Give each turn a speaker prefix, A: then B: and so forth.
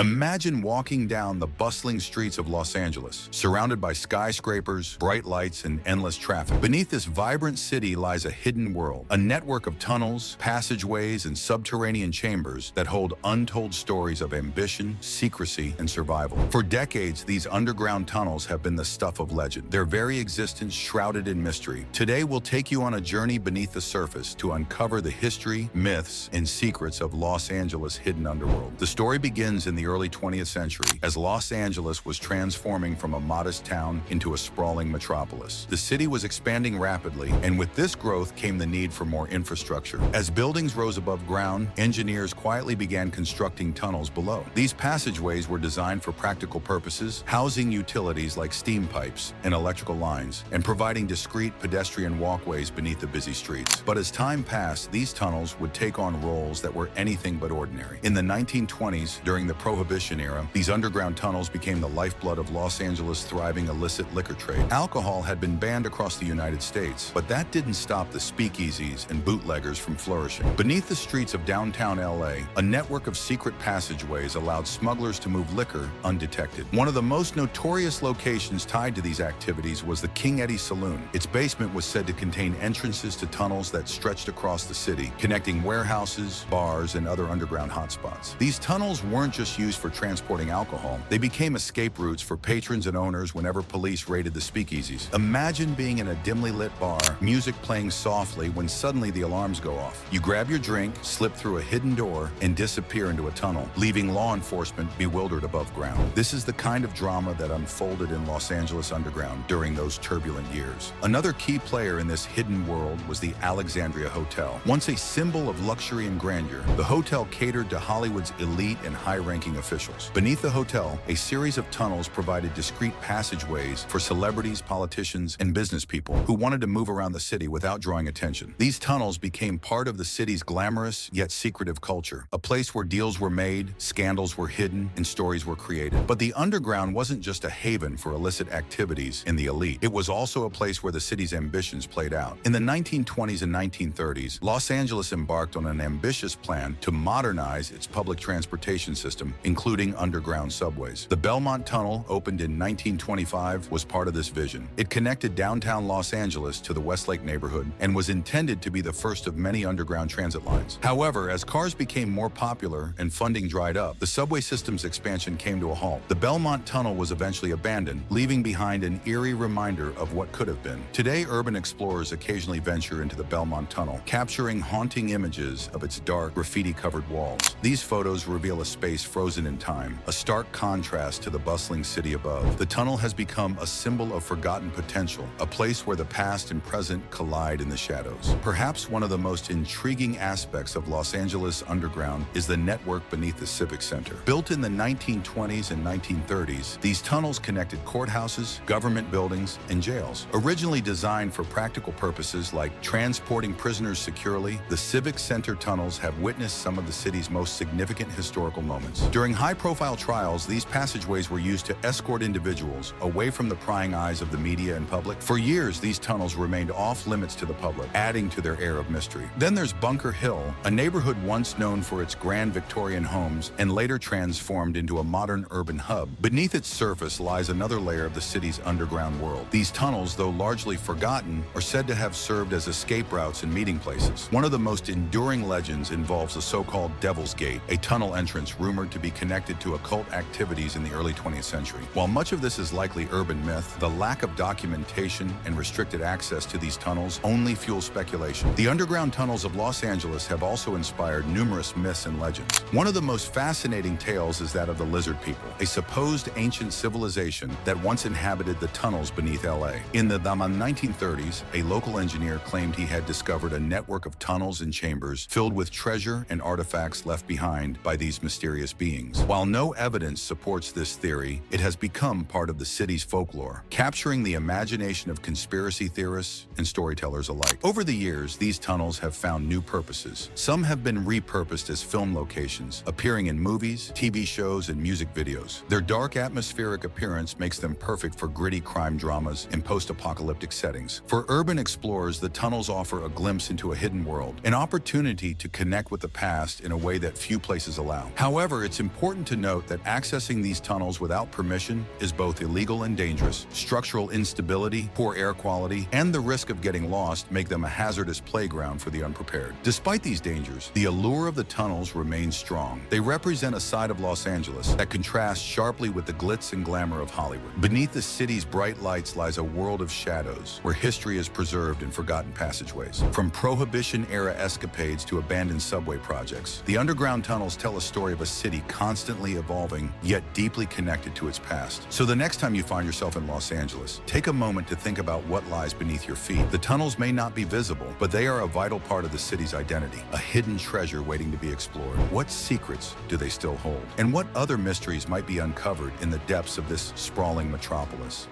A: Imagine walking down the bustling streets of Los Angeles, surrounded by skyscrapers, bright lights, and endless traffic. Beneath this vibrant city lies a hidden world, a network of tunnels, passageways, and subterranean chambers that hold untold stories of ambition, secrecy, and survival. For decades, these underground tunnels have been the stuff of legend, their very existence shrouded in mystery. Today, we'll take you on a journey beneath the surface to uncover the history, myths, and secrets of Los Angeles' hidden underworld. The story begins in the early 20th century as Los Angeles was transforming from a modest town into a sprawling metropolis. The city was expanding rapidly, and with this growth came the need for more infrastructure. As buildings rose above ground, engineers quietly began constructing tunnels below. These passageways were designed for practical purposes, housing utilities like steam pipes and electrical lines, and providing discreet pedestrian walkways beneath the busy streets. But as time passed, these tunnels would take on roles that were anything but ordinary. In the 1920s, during the Prohibition-era, these underground tunnels became the lifeblood of Los Angeles' thriving illicit liquor trade. Alcohol had been banned across the United States, but that didn't stop the speakeasies and bootleggers from flourishing. Beneath the streets of downtown LA, a network of secret passageways allowed smugglers to move liquor undetected. One of the most notorious locations tied to these activities was the King Eddie Saloon. Its basement was said to contain entrances to tunnels that stretched across the city, connecting warehouses, bars, and other underground hotspots. These tunnels weren't just used for transporting alcohol. They became escape routes for patrons and owners whenever police raided the speakeasies. Imagine being in a dimly lit bar, music playing softly when suddenly the alarms go off. You grab your drink, slip through a hidden door, and disappear into a tunnel, leaving law enforcement bewildered above ground. This is the kind of drama that unfolded in Los Angeles underground during those turbulent years. Another key player in this hidden world was the Alexandria Hotel. Once a symbol of luxury and grandeur, the hotel catered to Hollywood's elite and high-ranking officials. Beneath the hotel, a series of tunnels provided discreet passageways for celebrities, politicians, and business people who wanted to move around the city without drawing attention. These tunnels became part of the city's glamorous yet secretive culture, a place where deals were made, scandals were hidden, and stories were created. But the underground wasn't just a haven for illicit activities in the elite. It was also a place where the city's ambitions played out. In the 1920s and 1930s, Los Angeles embarked on an ambitious plan to modernize its public transportation system, including underground subways. The Belmont Tunnel, opened in 1925, was part of this vision. It connected downtown Los Angeles to the Westlake neighborhood and was intended to be the first of many underground transit lines. However, as cars became more popular and funding dried up, the subway system's expansion came to a halt. The Belmont Tunnel was eventually abandoned, leaving behind an eerie reminder of what could have been. Today, urban explorers occasionally venture into the Belmont Tunnel, capturing haunting images of its dark, graffiti-covered walls. These photos reveal a space frozen in time, a stark contrast to the bustling city above. The tunnel has become a symbol of forgotten potential, a place where the past and present collide in the shadows. Perhaps one of the most intriguing aspects of Los Angeles underground is the network beneath the Civic Center. Built in the 1920s and 1930s, these tunnels connected courthouses, government buildings, and jails. Originally designed for practical purposes like transporting prisoners securely, the Civic Center tunnels have witnessed some of the city's most significant historical moments. During high-profile trials, these passageways were used to escort individuals away from the prying eyes of the media and public. For years, these tunnels remained off-limits to the public, adding to their air of mystery. Then there's Bunker Hill, a neighborhood once known for its grand Victorian homes and later transformed into a modern urban hub. Beneath its surface lies another layer of the city's underground world. These tunnels, though largely forgotten, are said to have served as escape routes and meeting places. One of the most enduring legends involves the so-called Devil's Gate, a tunnel entrance rumored to be connected to occult activities in the early 20th century. While much of this is likely urban myth, the lack of documentation and restricted access to these tunnels only fuels speculation. The underground tunnels of Los Angeles have also inspired numerous myths and legends. One of the most fascinating tales is that of the Lizard People, a supposed ancient civilization that once inhabited the tunnels beneath LA. In the 1930s, a local engineer claimed he had discovered a network of tunnels and chambers filled with treasure and artifacts left behind by these mysterious beings. While no evidence supports this theory, it has become part of the city's folklore, capturing the imagination of conspiracy theorists and storytellers alike. Over the years, these tunnels have found new purposes. Some have been repurposed as film locations, appearing in movies, TV shows, and music videos. Their dark atmospheric appearance makes them perfect for gritty crime dramas and post-apocalyptic settings. For urban explorers, the tunnels offer a glimpse into a hidden world, an opportunity to connect with the past in a way that few places allow. However, it's important to note that accessing these tunnels without permission is both illegal and dangerous. Structural instability, poor air quality, and the risk of getting lost make them a hazardous playground for the unprepared. Despite these dangers, the allure of the tunnels remains strong. They represent a side of Los Angeles that contrasts sharply with the glitz and glamour of Hollywood. Beneath the city's bright lights lies a world of shadows, where history is preserved in forgotten passageways. From Prohibition-era escapades to abandoned subway projects, the underground tunnels tell a story of a city constantly evolving, yet deeply connected to its past. So the next time you find yourself in Los Angeles, take a moment to think about what lies beneath your feet. The tunnels may not be visible, but they are a vital part of the city's identity, a hidden treasure waiting to be explored. What secrets do they still hold? And what other mysteries might be uncovered in the depths of this sprawling metropolis?